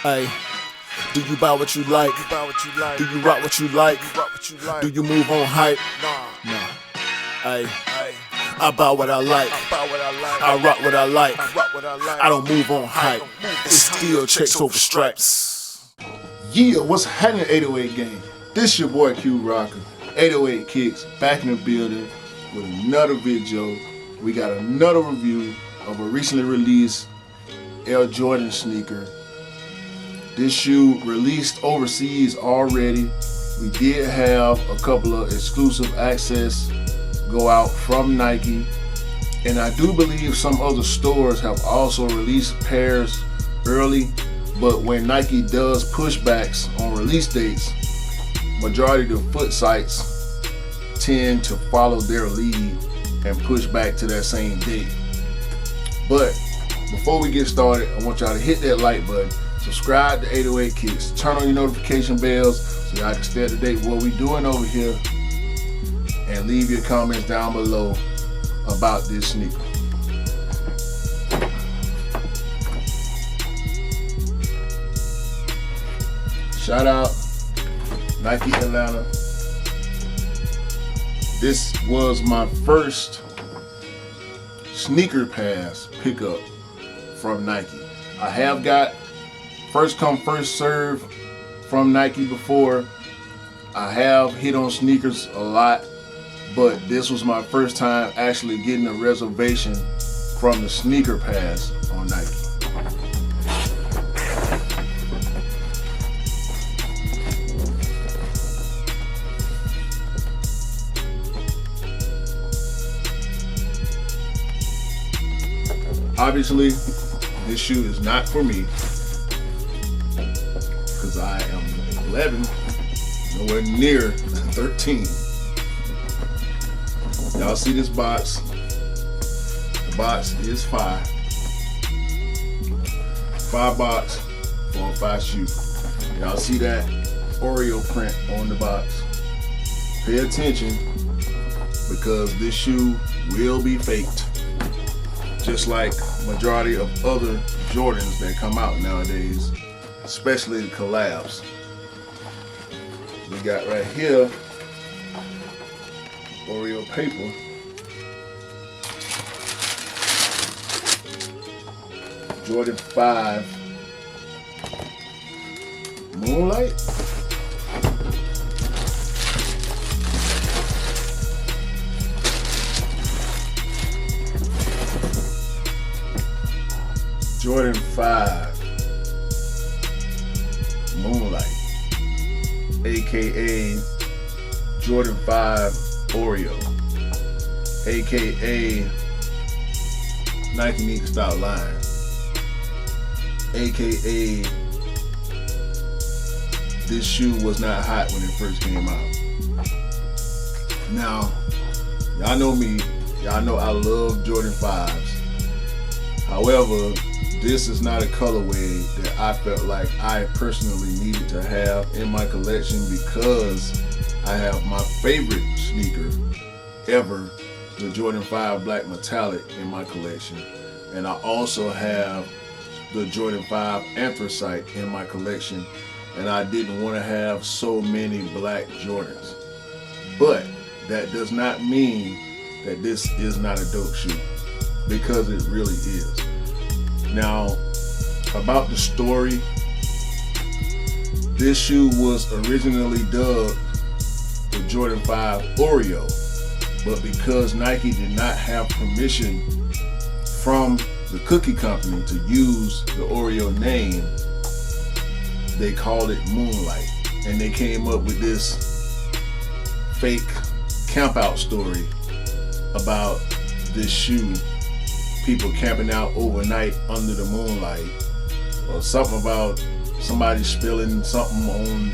Ay, do you buy what you like? Do you rock what you like? Do you move on hype? No. Ay, I buy what I like. I rock what I like. I don't move on hype. It's still checks over stripes. Yeah, what's happening, 808 gang? This your boy Q Rocker, 808 Kicks, back in the building with another video. We got another review of a recently released Air Jordan sneaker. This shoe released overseas already. We did have a couple of exclusive access go out from Nike, and I do believe some other stores have also released pairs early, but when Nike does pushbacks on release dates, majority of the foot sites tend to follow their lead and push back to that same date. But before we get started, I want y'all to hit that like button, subscribe to 808 Kicks, turn on your notification bells so y'all can stay up to date with what we doing over here, and leave your comments down below about this sneaker. Shout out Nike Atlanta. This was my first sneaker pass pickup from Nike. I have got first come first serve from Nike before. I have hit on sneakers a lot, but this was my first time actually getting a reservation from the sneaker pass on Nike. Obviously, this shoe is not for me because I am 11, nowhere near 13. Y'all see this box? The box is $5 box for a 5 shoe. Y'all see that Oreo print on the box? Pay attention because this shoe will be faked, just like majority of other Jordans that come out nowadays, especially the collabs. We got right here Oreo paper. Jordan 5 Moonlight. Jordan 5 Moonlight, aka Jordan 5 Oreo, aka Nike need to stop lying, aka this shoe was not hot when it first came out. Now, y'all know me, y'all know I love Jordan 5s. However, this is not a colorway that I felt like I personally needed to have in my collection because I have my favorite sneaker ever, the Jordan 5 Black Metallic, in my collection. And I also have the Jordan 5 Anthracite in my collection, and I didn't want to have so many black Jordans. But that does not mean that this is not a dope shoe, because it really is. Now, about the story, this shoe was originally dubbed the Jordan 5 Oreo, but because Nike did not have permission from the cookie company to use the Oreo name, they called it Moonlight, and they came up with this fake campout story about this shoe, people camping out overnight under the moonlight, or something about somebody spilling something on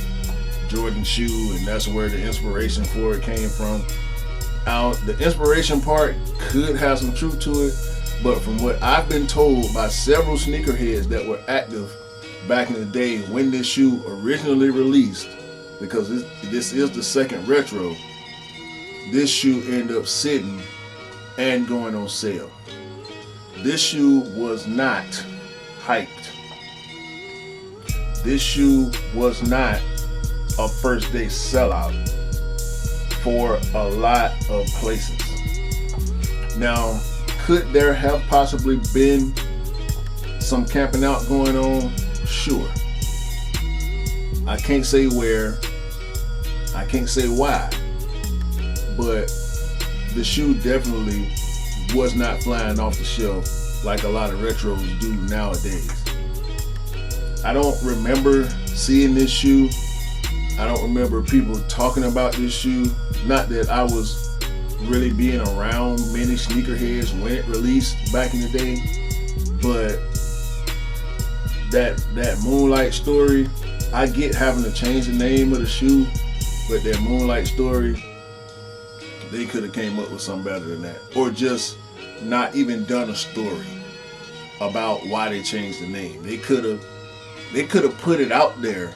Jordan's shoe, and that's where the inspiration for it came from. Now, the inspiration part could have some truth to it, but from what I've been told by several sneakerheads that were active back in the day when this shoe originally released, because this is the second retro, this shoe ended up sitting and going on sale. This shoe was not hyped. this shoe was not a first day sellout for a lot of places. Now, could there have possibly been some camping out going on? Sure. I can't say where, I can't say why, but the shoe definitely was not flying off the shelf like a lot of retros do nowadays. I don't remember seeing this shoe. I don't remember people talking about this shoe. Not that I was really being around many sneakerheads when it released back in the day, but that Moonlight story, I get having to change the name of the shoe, but that Moonlight story, they could have came up with something better than that, or just not even done a story about why they changed the name. They could have put it out there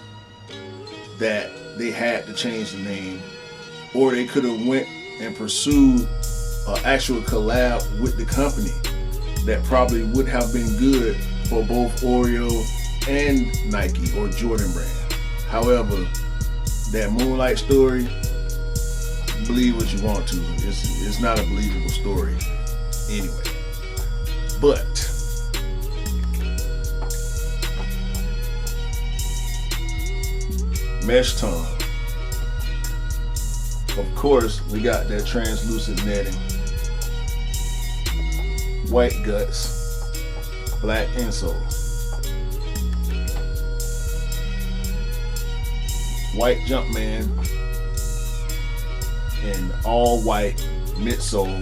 that they had to change the name, or they could have went and pursued an actual collab with the company that probably would have been good for both Oreo and Nike or Jordan brand. However, that Moonlight story, believe what you want to, it's not a believable story anyway. But mesh tongue. Of course, we got that translucent netting, white guts, black insole, white Jumpman, and all white midsole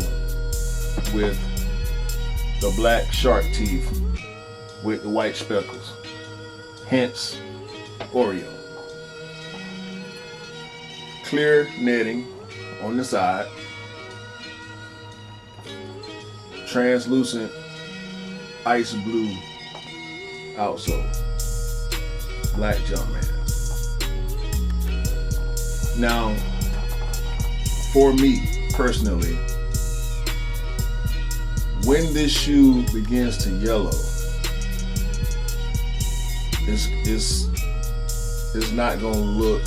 with the black shark teeth with the white speckles, hence Oreo. Clear netting on the side, translucent ice blue outsole, black Jumpman. Now, for me personally, when this shoe begins to yellow, it's not gonna look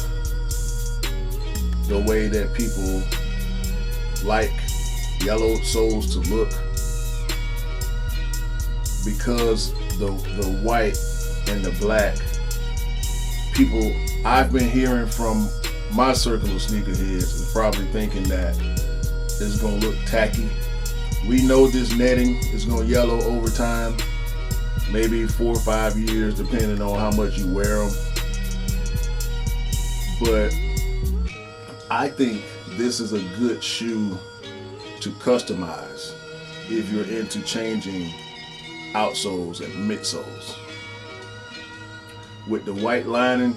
the way that people like yellow soles to look, because the white and the black, people I've been hearing from my circle of sneakerheads is probably thinking that it's gonna look tacky. We know this netting is gonna yellow over time, maybe 4 or 5 years depending on how much you wear them. But I think this is a good shoe to customize if you're into changing outsoles and midsoles. With the white lining,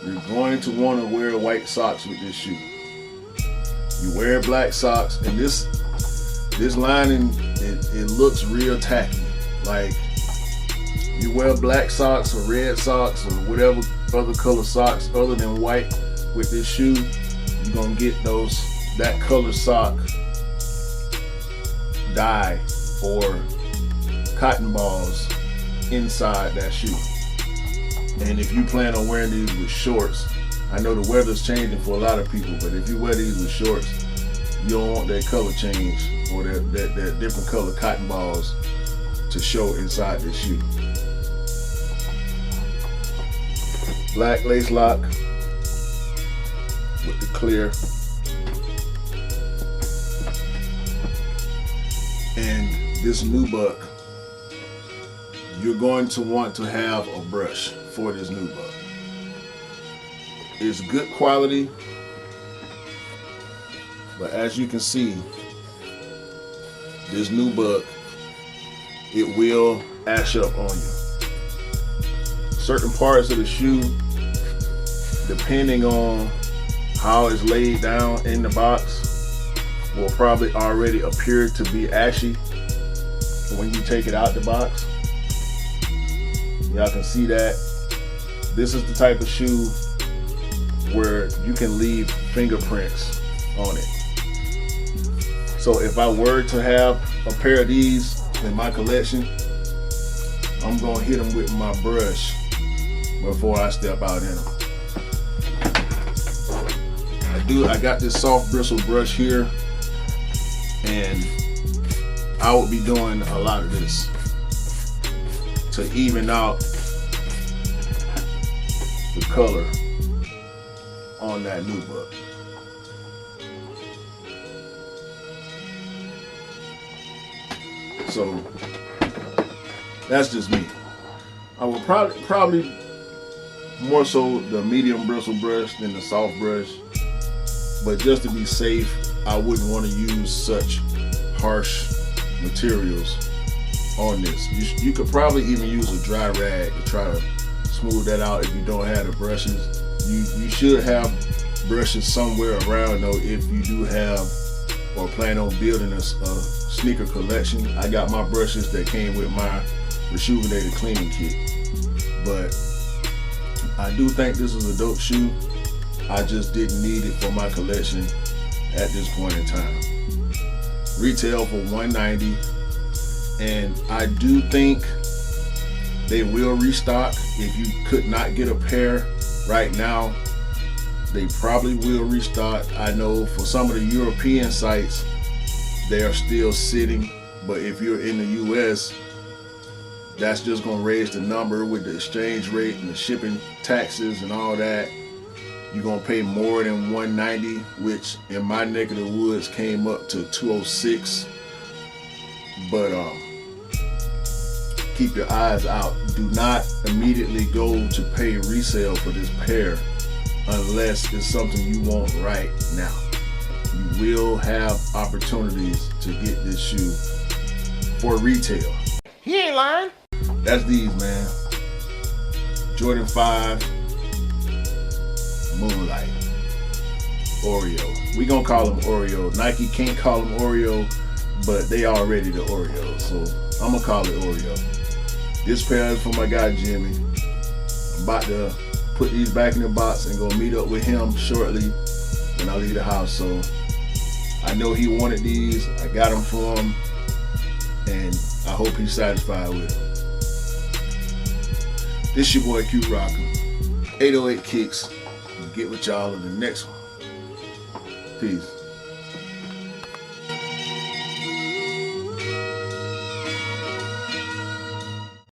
you're going to want to wear white socks with this shoe. You wear black socks, and this lining, it looks real tacky. Like, you wear black socks or red socks or whatever other color socks other than white with this shoe, you're gonna get that color sock dye or cotton balls inside that shoe. And if you plan on wearing these with shorts, I know the weather's changing for a lot of people, but if you wear these with shorts, you don't want that color change or that different color cotton balls to show inside this shoe. Black lace lock with the clear. And this nubuck, you're going to want to have a brush for this nubuck. It's good quality, but as you can see, this nubuck, it will ash up on you. Certain parts of the shoe, depending on how it's laid down in the box, will probably already appear to be ashy when you take it out the box. Y'all can see that. This is the type of shoe where you can leave fingerprints on it. So if I were to have a pair of these in my collection, I'm gonna hit them with my brush before I step out in them. I got this soft bristle brush here, and I will be doing a lot of this to even out the color on that new buck. So that's just me. I will probably more so the medium bristle brush than the soft brush, but just to be safe, I wouldn't want to use such harsh materials on this. You could probably even use a dry rag to try to smooth that out if you don't have the brushes. You should have brushes somewhere around though if you do have or plan on building a sneaker collection. I got my brushes that came with my Rejuvenated cleaning kit, but I do think this is a dope shoe. I just didn't need it for my collection at this point in time. Retail for $190, and I do think they will restock. If you could not get a pair right now, they probably will restock. I know for some of the European sites, they are still sitting, but if you're in the US, that's just gonna raise the number with the exchange rate and the shipping taxes and all that. You're gonna pay more than $190, which in my neck of the woods came up to $206. But keep your eyes out. Do not immediately go to pay resale for this pair unless it's something you want right now. You will have opportunities to get this shoe for retail. He ain't lying. That's these, man. Jordan 5 Moonlight Oreo. We gonna call them Oreo. Nike can't call them Oreo, but they already the Oreo, so I'm gonna call it Oreo. This pair is for my guy Jimmy. I'm about to put these back in the box and go meet up with him shortly when I leave the house. So I know he wanted these. I got them for him, and I hope he's satisfied with them. This your boy Q Rocker, 808 Kicks. Get with y'all in the next one. Peace.